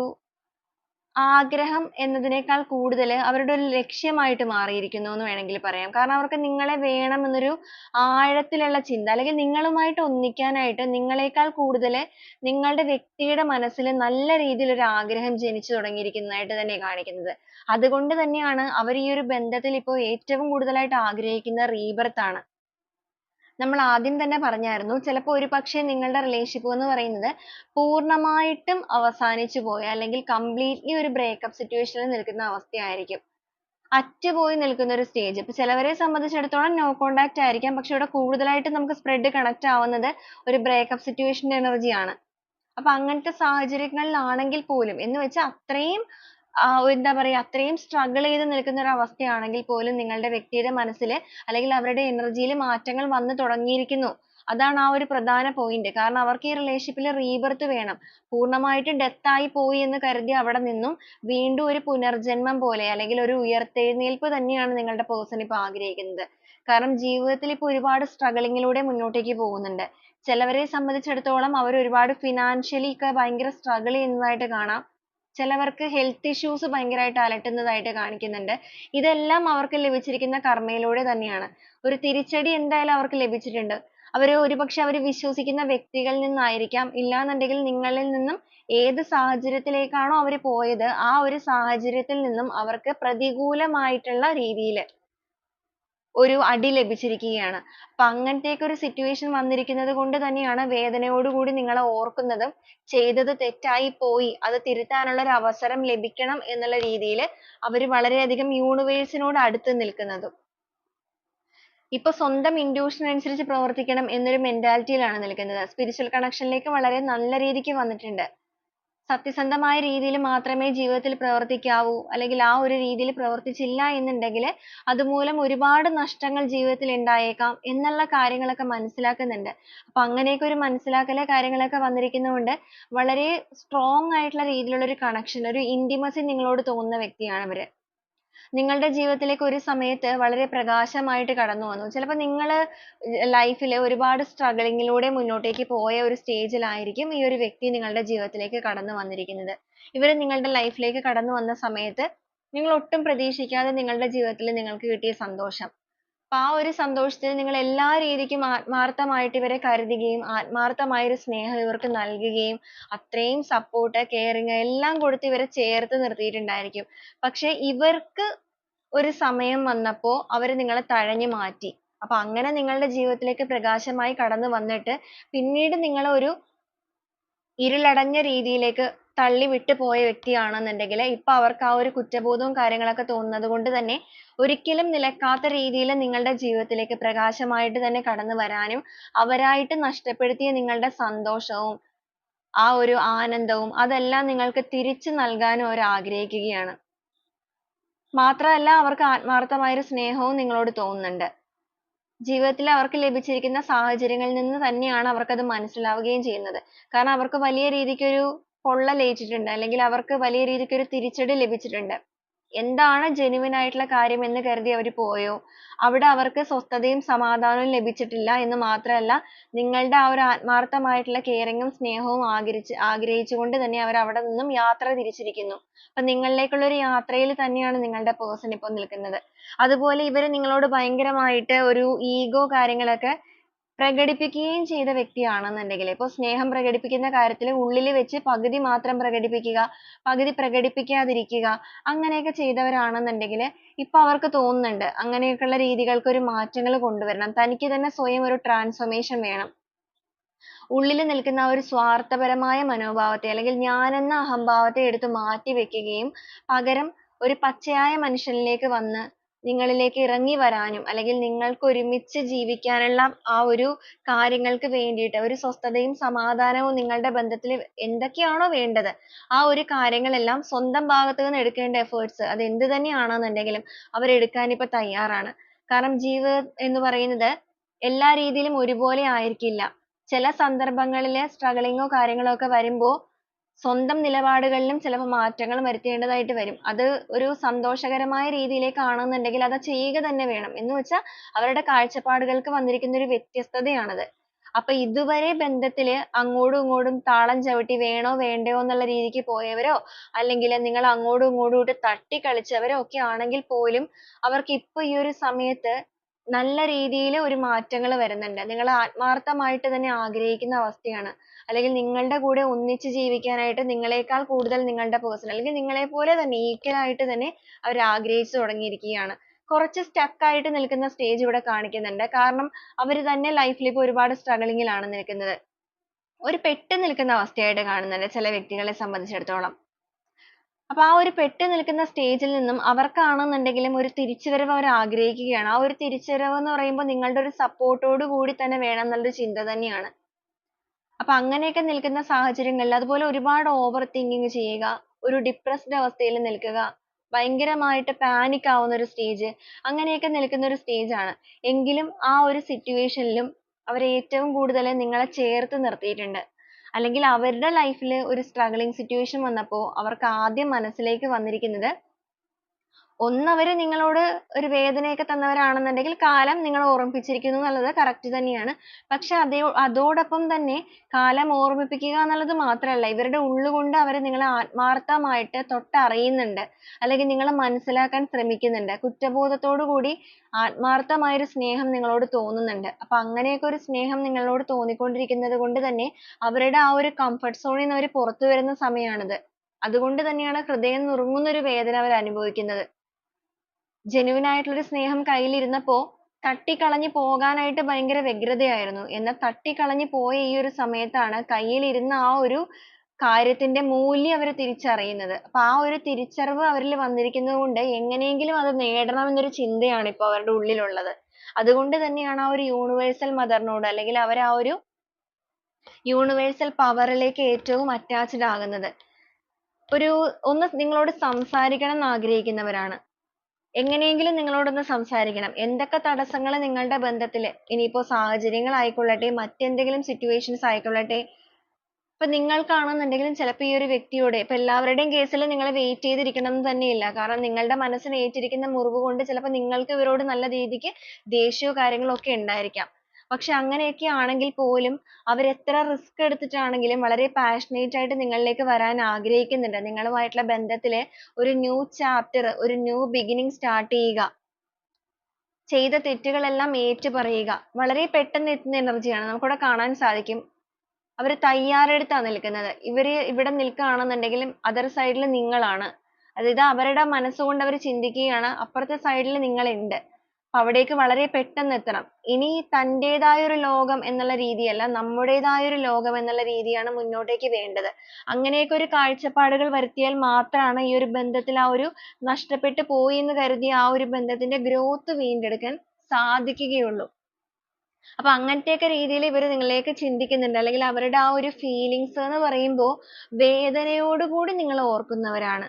ആഗ്രഹം എന്നതിനേക്കാൾ കൂടുതൽ അവരുടെ ഒരു ലക്ഷ്യമായിട്ട് മാറിയിരിക്കുന്നു എന്ന് വേണമെങ്കിൽ പറയാം. കാരണം അവർക്ക് നിങ്ങളെ വേണം എന്നൊരു ആഴത്തിലുള്ള ചിന്ത അല്ലെങ്കിൽ നിങ്ങളുമായിട്ട് ഒന്നിക്കാനായിട്ട് നിങ്ങളെക്കാൾ കൂടുതൽ നിങ്ങളുടെ വ്യക്തിയുടെ മനസ്സിൽ നല്ല രീതിയിൽ ഒരു ആഗ്രഹം ജനിച്ചു തുടങ്ങിയിരിക്കുന്നതായിട്ട് തന്നെ കാണിക്കുന്നത്. അതുകൊണ്ട് തന്നെയാണ് അവർ ഈ ഒരു ബന്ധത്തിൽ ഇപ്പോൾ ഏറ്റവും കൂടുതലായിട്ട് ആഗ്രഹിക്കുന്ന റീബർത്ത് ആണ്. നമ്മൾ ആദ്യം തന്നെ പറഞ്ഞായിരുന്നു ചിലപ്പോൾ ഒരുപക്ഷേ നിങ്ങളുടെ റിലേഷൻഷിപ്പ് എന്ന് പറയുന്നത് പൂർണ്ണമായിട്ടും അവസാനിച്ചു പോയ അല്ലെങ്കിൽ കംപ്ലീറ്റ്ലി ഒരു ബ്രേക്കപ്പ് സിറ്റുവേഷനിൽ നിൽക്കുന്ന അവസ്ഥയായിരിക്കും. അറ്റുപോയി നിൽക്കുന്ന ഒരു സ്റ്റേജ്. ഇപ്പൊ ചിലവരെ സംബന്ധിച്ചിടത്തോളം നോ കോണ്ടാക്ട് ആയിരിക്കാം. പക്ഷെ ഇവിടെ കൂടുതലായിട്ട് നമുക്ക് സ്പ്രെഡ് കണക്ട് ആവുന്നത് ഒരു ബ്രേക്കപ്പ് സിറ്റുവേഷന്റെ എനർജിയാണ്. അപ്പൊ അങ്ങനത്തെ സാഹചര്യങ്ങളിലാണെങ്കിൽ പോലും എന്ന് വെച്ചാൽ അത്രയും എന്താ പറയാ അത്രയും സ്ട്രഗിൾ ചെയ്ത് നിൽക്കുന്ന ഒരു അവസ്ഥയാണെങ്കിൽ പോലും നിങ്ങളുടെ വ്യക്തിയുടെ മനസ്സിൽ അല്ലെങ്കിൽ അവരുടെ എനർജിയിൽ മാറ്റങ്ങൾ വന്നു തുടങ്ങിയിരിക്കുന്നു. അതാണ് ആ ഒരു പ്രധാന പോയിന്റ്. കാരണം അവർക്ക് ഈ റിലേഷൻഷിപ്പിൽ റീബർത്ത് വേണം. പൂർണ്ണമായിട്ടും ഡെത്ത് ആയി പോയി എന്ന് കരുതി അവിടെ നിന്നും വീണ്ടും ഒരു പുനർജന്മം പോലെ അല്ലെങ്കിൽ ഒരു ഉയർത്തെഴുന്നേൽപ്പ് തന്നെയാണ് നിങ്ങളുടെ പേഴ്സൺ ഇപ്പൊ ആഗ്രഹിക്കുന്നത്. കാരണം ജീവിതത്തിൽ ഇപ്പൊ ഒരുപാട് സ്ട്രഗിളിങ്ങിലൂടെ മുന്നോട്ടേക്ക് പോകുന്നുണ്ട്. ചിലവരെ സംബന്ധിച്ചിടത്തോളം അവർ ഒരുപാട് ഫിനാൻഷ്യലി ഒക്കെ ഭയങ്കര സ്ട്രഗിൾ ചെയ്യുന്നതായിട്ട് കാണാം. ചിലവർക്ക് ഹെൽത്ത് ഇഷ്യൂസ് ഭയങ്കരമായിട്ട് അലട്ടുന്നതായിട്ട് കാണിക്കുന്നുണ്ട്. ഇതെല്ലാം അവർക്ക് ലഭിച്ചിരിക്കുന്ന കർമ്മയിലൂടെ തന്നെയാണ്. ഒരു തിരിച്ചടി എന്തായാലും അവർക്ക് ലഭിച്ചിട്ടുണ്ട്. ഒരുപക്ഷെ അവർ വിശ്വസിക്കുന്ന വ്യക്തികളിൽ നിന്നായിരിക്കാം. ഇല്ലാന്നുണ്ടെങ്കിൽ നിങ്ങളിൽ നിന്നും ഏത് സാഹചര്യത്തിലേക്കാണോ അവർ പോയത് ആ ഒരു സാഹചര്യത്തിൽ നിന്നും അവർക്ക് പ്രതികൂലമായിട്ടുള്ള രീതിയിൽ ഒരു അടി ലഭിച്ചിരിക്കുകയാണ്. അപ്പൊ അങ്ങനത്തെയൊക്കെ ഒരു സിറ്റുവേഷൻ വന്നിരിക്കുന്നത് കൊണ്ട് തന്നെയാണ് വേദനയോടുകൂടി നിങ്ങളെ ഓർക്കുന്നതും ചെയ്തത് തെറ്റായി പോയി അത് തിരുത്താനുള്ള ഒരു അവസരം ലഭിക്കണം എന്നുള്ള രീതിയിൽ അവർ വളരെയധികം യൂണിവേഴ്സിനോട് അടുത്ത് നിൽക്കുന്നതും. ഇപ്പൊ സ്വന്തം intuition അനുസരിച്ച് പ്രവർത്തിക്കണം എന്നൊരു മെന്റാലിറ്റിയിലാണ് നിൽക്കുന്നത്. സ്പിരിച്വൽ കണക്ഷനിലേക്ക് വളരെ നല്ല രീതിക്ക് വന്നിട്ടുണ്ട്. സത്യസന്ധമായ രീതിയിൽ മാത്രമേ ജീവിതത്തിൽ പ്രവർത്തിക്കാവൂ, അല്ലെങ്കിൽ ആ ഒരു രീതിയിൽ പ്രവർത്തിച്ചില്ല എന്നുണ്ടെങ്കിൽ അതുമൂലം ഒരുപാട് നഷ്ടങ്ങൾ ജീവിതത്തിൽ ഉണ്ടായേക്കാം എന്നുള്ള കാര്യങ്ങളൊക്കെ മനസ്സിലാക്കുന്നുണ്ട്. അപ്പൊ അങ്ങനെയൊക്കെ ഒരു മനസ്സിലാക്കല് കാര്യങ്ങളൊക്കെ വന്നിരിക്കുന്നതുകൊണ്ട് വളരെ സ്ട്രോങ് ആയിട്ടുള്ള രീതിയിലുള്ള ഒരു കണക്ഷൻ, ഒരു ഇന്റിമസി നിങ്ങളോട് തോന്നുന്ന വ്യക്തിയാണ് അവര്. നിങ്ങളുടെ ജീവിതത്തിലേക്ക് ഒരു സമയത്ത് വളരെ പ്രകാശമായിട്ട് കടന്നു വന്നു. ചിലപ്പോൾ നിങ്ങൾ ലൈഫിൽ ഒരുപാട് സ്ട്രഗിളിങ്ങിലൂടെ മുന്നോട്ടേക്ക് പോയ ഒരു സ്റ്റേജിലായിരിക്കും ഈ ഒരു വ്യക്തി നിങ്ങളുടെ ജീവിതത്തിലേക്ക് കടന്നു വന്നിരിക്കുന്നത്. ഇവർ നിങ്ങളുടെ ലൈഫിലേക്ക് കടന്നു വന്ന സമയത്ത് നിങ്ങൾ ഒട്ടും പ്രതീക്ഷിക്കാതെ നിങ്ങളുടെ ജീവിതത്തിൽ നിങ്ങൾക്ക് കിട്ടിയ സന്തോഷം, അപ്പൊ ആ ഒരു സന്തോഷത്തിൽ നിങ്ങൾ എല്ലാ രീതിക്കും ആത്മാർത്ഥമായിട്ട് ഇവരെ കരുതുകയും ആത്മാർത്ഥമായ ഒരു സ്നേഹം ഇവർക്ക് നൽകുകയും അത്രയും സപ്പോർട്ട് കെയറിങ് എല്ലാം കൊടുത്ത് ഇവരെ ചേർത്ത് നിർത്തിയിട്ടുണ്ടായിരിക്കും. പക്ഷെ ഇവർക്ക് ഒരു സമയം വന്നപ്പോ അവര് നിങ്ങളെ തഴഞ്ഞു മാറ്റി. അപ്പൊ അങ്ങനെ നിങ്ങളുടെ ജീവിതത്തിലേക്ക് പ്രകാശമായി കടന്നു വന്നിട്ട് പിന്നീട് നിങ്ങളെ ഒരു ഇരുളടഞ്ഞ രീതിയിലേക്ക് തള്ളി വിട്ടു പോയ വ്യക്തിയാണെന്നുണ്ടെങ്കിൽ ഇപ്പൊ അവർക്ക് ആ ഒരു കുറ്റബോധവും കാര്യങ്ങളൊക്കെ തോന്നുന്നത് കൊണ്ട് തന്നെ ഒരിക്കലും നിലക്കാത്ത രീതിയിൽ നിങ്ങളുടെ ജീവിതത്തിലേക്ക് പ്രകാശമായിട്ട് തന്നെ കടന്നു വരാനും അവരായിട്ട് നഷ്ടപ്പെടുത്തിയ നിങ്ങളുടെ സന്തോഷവും ആ ഒരു ആനന്ദവും അതെല്ലാം നിങ്ങൾക്ക് തിരിച്ചു നൽകാനും അവർ ആഗ്രഹിക്കുകയാണ്. മാത്രമല്ല അവർക്ക് ആത്മാർത്ഥമായ ഒരു സ്നേഹവും നിങ്ങളോട് തോന്നുന്നുണ്ട്. ജീവിതത്തിൽ അവർക്ക് ലഭിച്ചിരിക്കുന്ന സാഹചര്യങ്ങളിൽ നിന്ന് തന്നെയാണ് അവർക്കത് മനസ്സിലാവുകയും ചെയ്യുന്നത്. കാരണം അവർക്ക് വലിയ രീതിക്കൊരു പൊള്ളലേറ്റിട്ടുണ്ട്, അല്ലെങ്കിൽ അവർക്ക് വലിയ രീതിക്കൊരു തിരിച്ചടി ലഭിച്ചിട്ടുണ്ട്. എന്താണ് genuine ആയിട്ടുള്ള കാര്യം എന്ന് കരുതി അവർ പോയോ അവിടെ അവർക്ക് സ്വസ്ഥതയും സമാധാനവും ലഭിച്ചിട്ടില്ല എന്ന് മാത്രമല്ല, നിങ്ങളുടെ ആ ഒരു ആത്മാർത്ഥമായിട്ടുള്ള കെയറിങ്ങും സ്നേഹവും ആഗ്രഹിച്ചുകൊണ്ട് തന്നെ അവർ അവിടെ നിന്നും യാത്ര തിരിച്ചിരിക്കുന്നു. അപ്പൊ നിങ്ങളിലേക്കുള്ള ഒരു യാത്രയിൽ തന്നെയാണ് നിങ്ങളുടെ പേഴ്സൺ ഇപ്പോൾ നിൽക്കുന്നത്. അതുപോലെ ഇവർ നിങ്ങളോട് ഭയങ്കരമായിട്ട് ഒരു ഈഗോ കാര്യങ്ങളൊക്കെ പ്രകടിപ്പിക്കുകയും ചെയ്ത വ്യക്തിയാണെന്നുണ്ടെങ്കിൽ, ഇപ്പോൾ സ്നേഹം പ്രകടിപ്പിക്കുന്ന കാര്യത്തിൽ ഉള്ളിൽ വെച്ച് പകുതി മാത്രം പ്രകടിപ്പിക്കുക, പകുതി പ്രകടിപ്പിക്കാതിരിക്കുക, അങ്ങനെയൊക്കെ ചെയ്തവരാണെന്നുണ്ടെങ്കിൽ ഇപ്പൊ അവർക്ക് തോന്നുന്നുണ്ട് അങ്ങനെയൊക്കെയുള്ള രീതികൾക്ക് ഒരു മാറ്റങ്ങൾ കൊണ്ടുവരണം, തനിക്ക് തന്നെ സ്വയം ഒരു ട്രാൻസ്ഫോർമേഷൻ വേണം. ഉള്ളിൽ നിൽക്കുന്ന ആ ഒരു സ്വാർത്ഥപരമായ മനോഭാവത്തെ അല്ലെങ്കിൽ ഞാനെന്ന അഹംഭാവത്തെ എടുത്ത് മാറ്റി വെക്കുകയും പകരം ഒരു പച്ചയായ മനുഷ്യനിലേക്ക് വന്ന് നിങ്ങളിലേക്ക് ഇറങ്ങി വരാനും, അല്ലെങ്കിൽ നിങ്ങൾക്ക് ഒരുമിച്ച് ജീവിക്കാനുള്ള ആ ഒരു കാര്യങ്ങൾക്ക് വേണ്ടിയിട്ട് ഒരു സ്വസ്ഥതയും സമാധാനവും നിങ്ങളുടെ ബന്ധത്തിൽ എന്തൊക്കെയാണോ വേണ്ടത് ആ ഒരു കാര്യങ്ങളെല്ലാം സ്വന്തം ഭാഗത്ത് നിന്ന് എടുക്കേണ്ട efforts അത് എന്ത് തന്നെയാണെന്നുണ്ടെങ്കിലും അവരെടുക്കാൻ ഇപ്പൊ തയ്യാറാണ്. കാരണം ജീവിതം എന്ന് പറയുന്നത് എല്ലാ രീതിയിലും ഒരുപോലെ ആയിരിക്കില്ല. ചില സന്ദർഭങ്ങളിൽ സ്ട്രഗിളിങ്ങോ കാര്യങ്ങളോ ഒക്കെ വരുമ്പോൾ സ്വന്തം നിലപാടുകളിലും ചിലപ്പോൾ മാറ്റങ്ങൾ വരുത്തേണ്ടതായിട്ട് വരും. അത് ഒരു സന്തോഷകരമായ രീതിയിലേക്കാണെന്നുണ്ടെങ്കിൽ അത് ചെയ്യുക തന്നെ വേണം. എന്ന് വെച്ചാൽ അവരുടെ കാഴ്ചപ്പാടുകൾക്ക് വന്നിരിക്കുന്ന ഒരു വ്യത്യസ്തതയാണത്. അപ്പൊ ഇതുവരെ ബന്ധത്തിൽ അങ്ങോട്ടും ഇങ്ങോട്ടും താളം ചവിട്ടി വേണോ വേണ്ടയോ എന്നുള്ള രീതിക്ക് പോയവരോ, അല്ലെങ്കിൽ നിങ്ങൾ അങ്ങോട്ടും ഇങ്ങോട്ടും ഇട്ട് തട്ടിക്കളിച്ചവരോ ഒക്കെ ആണെങ്കിൽ പോലും അവർക്ക് ഇപ്പൊ ഈ ഒരു സമയത്ത് നല്ല രീതിയിൽ ഒരു മാറ്റങ്ങൾ വരുന്നുണ്ട്. നിങ്ങൾ ആത്മാർത്ഥമായിട്ട് തന്നെ ആഗ്രഹിക്കുന്ന അവസ്ഥയാണ്. അല്ലെങ്കിൽ നിങ്ങളുടെ കൂടെ ഒന്നിച്ച് ജീവിക്കാനായിട്ട് നിങ്ങളെക്കാൾ കൂടുതൽ നിങ്ങളുടെ person അല്ലെങ്കിൽ നിങ്ങളെ പോലെ തന്നെ equal ആയിട്ട് തന്നെ അവർ ആഗ്രഹിച്ചു തുടങ്ങിയിരിക്കുകയാണ്. കുറച്ച് stuck ആയിട്ട് നിൽക്കുന്ന stage ഇവിടെ കാണിക്കുന്നുണ്ട്. കാരണം അവർ തന്നെ life ൽ ഇപ്പൊ ഒരുപാട് struggling ലാണ് നിൽക്കുന്നത്. ഒരു പെട്ട് നിൽക്കുന്ന അവസ്ഥയായിട്ട് കാണുന്നുണ്ട് ചില വ്യക്തികളെ സംബന്ധിച്ചിടത്തോളം. അപ്പൊ ആ ഒരു പെട്ട് നിൽക്കുന്ന സ്റ്റേജിൽ നിന്നും അവർക്കാണെന്നുണ്ടെങ്കിലും ഒരു തിരിച്ചുവരവ് അവർ ആഗ്രഹിക്കുകയാണ്. ആ ഒരു തിരിച്ചുവരവ് എന്ന് പറയുമ്പോൾ നിങ്ങളുടെ ഒരു സപ്പോർട്ടോട് കൂടി തന്നെ വേണം എന്നുള്ളൊരു ചിന്ത തന്നെയാണ്. അപ്പൊ അങ്ങനെയൊക്കെ നിൽക്കുന്ന സാഹചര്യങ്ങളിൽ അതുപോലെ ഒരുപാട് ഓവർ തിങ്കിങ് ചെയ്യുക, ഒരു ഡിപ്രസ്ഡ് അവസ്ഥയിൽ നിൽക്കുക, ഭയങ്കരമായിട്ട് പാനിക് ആവുന്ന ഒരു സ്റ്റേജ്, അങ്ങനെയൊക്കെ നിൽക്കുന്ന ഒരു സ്റ്റേജ് ആണ്. എങ്കിലും ആ ഒരു സിറ്റുവേഷനിലും അവർ ഏറ്റവും കൂടുതൽ നിങ്ങളെ ചേർത്ത് നിർത്തിയിട്ടുണ്ട്. അല്ലെങ്കിൽ അവരുടെ ലൈഫിൽ ഒരു സ്ട്രഗിളിങ് സിറ്റുവേഷൻ വന്നപ്പോൾ അവർക്ക് ആദ്യം മനസ്സിലേക്ക് വന്നിരിക്കുന്നത്, ഒന്ന് അവര് നിങ്ങളോട് ഒരു വേദനയൊക്കെ തന്നവരാണെന്നുണ്ടെങ്കിൽ കാലം നിങ്ങളെ ഓർമ്മിപ്പിച്ചിരിക്കുന്നു എന്നുള്ളത് correct തന്നെയാണ്. പക്ഷെ അതോടൊപ്പം തന്നെ കാലം ഓർമ്മിപ്പിക്കുക എന്നുള്ളത് മാത്രമല്ല, ഇവരുടെ ഉള്ളുകൊണ്ട് അവര് നിങ്ങളെ ആത്മാർത്ഥമായിട്ട് തൊട്ടറിയുന്നുണ്ട്, അല്ലെങ്കിൽ നിങ്ങളെ മനസ്സിലാക്കാൻ ശ്രമിക്കുന്നുണ്ട്. കുറ്റബോധത്തോടു കൂടി ആത്മാർത്ഥമായ ഒരു സ്നേഹം നിങ്ങളോട് തോന്നുന്നുണ്ട്. അപ്പൊ അങ്ങനെയൊക്കെ ഒരു സ്നേഹം നിങ്ങളോട് തോന്നിക്കൊണ്ടിരിക്കുന്നത് കൊണ്ട് തന്നെ അവരുടെ ആ ഒരു comfort zone ൽ നിന്ന് അവർ പുറത്തു വരുന്ന സമയമാണിത്. അതുകൊണ്ട് തന്നെയാണ് ഹൃദയം നുറുങ്ങുന്ന ഒരു വേദന അവർ അനുഭവിക്കുന്നത്. genuine ആയിട്ടുള്ള ഒരു സ്നേഹം കയ്യിലിരുന്നപ്പോ തട്ടിക്കളഞ്ഞു പോകാനായിട്ട് ഭയങ്കര വ്യഗ്രതയായിരുന്നു. എന്നാൽ തട്ടിക്കളഞ്ഞു പോയ ഈ ഒരു സമയത്താണ് കയ്യിലിരുന്ന ആ ഒരു കാര്യത്തിന്റെ മൂല്യം അവർ തിരിച്ചറിയുന്നത്. അപ്പൊ ആ ഒരു തിരിച്ചറിവ് അവരിൽ വന്നിരിക്കുന്നത് കൊണ്ട് എങ്ങനെയെങ്കിലും അത് നേടണം എന്നൊരു ചിന്തയാണ് ഇപ്പൊ അവരുടെ ഉള്ളിലുള്ളത്. അതുകൊണ്ട് തന്നെയാണ് ആ ഒരു യൂണിവേഴ്സൽ മദറിനോട് അല്ലെങ്കിൽ അവർ ആ ഒരു യൂണിവേഴ്സൽ പവറിലേക്ക് ഏറ്റവും അറ്റാച്ച്ഡ് ആകുന്നത്. ഒന്ന് നിങ്ങളോട് സംസാരിക്കണം എന്ന് ആഗ്രഹിക്കുന്നവരാണ്. എങ്ങനെയെങ്കിലും നിങ്ങളോടൊന്ന് സംസാരിക്കണം. എന്തൊക്കെ തടസ്സങ്ങൾ നിങ്ങളുടെ ബന്ധത്തില്, ഇനിയിപ്പോ സാഹചര്യങ്ങൾ ആയിക്കൊള്ളട്ടെ, മറ്റെന്തെങ്കിലും സിറ്റുവേഷൻസ് ആയിക്കൊള്ളട്ടെ, ഇപ്പൊ നിങ്ങൾക്കാണെന്നുണ്ടെങ്കിലും ചിലപ്പോൾ ഈ ഒരു വ്യക്തിയോട്, ഇപ്പൊ എല്ലാവരുടെയും കേസിൽ നിങ്ങൾ വെയിറ്റ് ചെയ്തിരിക്കണം എന്ന് തന്നെയില്ല. കാരണം നിങ്ങളുടെ മനസ്സിന് ഏറ്റിരിക്കുന്ന മുറിവ് കൊണ്ട് ചിലപ്പോൾ നിങ്ങൾക്ക് ഇവരോട് നല്ല രീതിക്ക് ദേഷ്യവും കാര്യങ്ങളും ഒക്കെ ഉണ്ടായിരിക്കാം. പക്ഷെ അങ്ങനെയൊക്കെ ആണെങ്കിൽ പോലും അവരെത്ര റിസ്ക് എടുത്തിട്ടാണെങ്കിലും വളരെ പാഷനേറ്റ് ആയിട്ട് നിങ്ങളിലേക്ക് വരാൻ ആഗ്രഹിക്കുന്നുണ്ട്. നിങ്ങളുമായിട്ടുള്ള ബന്ധത്തില് ഒരു ന്യൂ ചാപ്റ്റർ, ഒരു ന്യൂ ബിഗിനിങ് സ്റ്റാർട്ട് ചെയ്യുക, ചെയ്ത തെറ്റുകളെല്ലാം ഏറ്റു പറയുക, വളരെ പെട്ടെന്ന് എത്തുന്ന എനർജിയാണ് നമുക്കിവിടെ കാണാൻ സാധിക്കും. അവർ തയ്യാറെടുത്താണ് നിൽക്കുന്നത്. ഇവര് ഇവിടെ നിൽക്കുകയാണെന്നുണ്ടെങ്കിലും other side ൽ നിങ്ങളാണ്. അതായത് അവരുടെ മനസ്സുകൊണ്ട് അവർ ചിന്തിക്കുകയാണ് അപ്പുറത്തെ side ൽ നിങ്ങളുണ്ട്. അപ്പൊ അവിടേക്ക് വളരെ പെട്ടെന്ന് എത്തണം. ഇനി തന്റേതായ ഒരു ലോകം എന്നുള്ള രീതിയല്ല, നമ്മുടേതായ ഒരു ലോകം എന്നുള്ള രീതിയാണ് മുന്നോട്ടേക്ക് വേണ്ടത്. അങ്ങനെയൊക്കെ ഒരു കാഴ്ചപ്പാടുകൾ വരുത്തിയാൽ മാത്രമാണ് ഈ ഒരു ബന്ധത്തിൽ ആ ഒരു നഷ്ടപ്പെട്ടു പോയി എന്ന് കരുതിയ ആ ഒരു ബന്ധത്തിന്റെ growth വീണ്ടെടുക്കാൻ സാധിക്കുകയുള്ളൂ. അപ്പൊ അങ്ങനത്തെയൊക്കെ രീതിയിൽ ഇവർ നിങ്ങളിലേക്ക് ചിന്തിക്കുന്നുണ്ട്. അല്ലെങ്കിൽ അവരുടെ ആ ഒരു ഫീലിങ്സ് എന്ന് പറയുമ്പോൾ വേദനയോടുകൂടി നിങ്ങൾ ഓർക്കുന്നവരാണ്.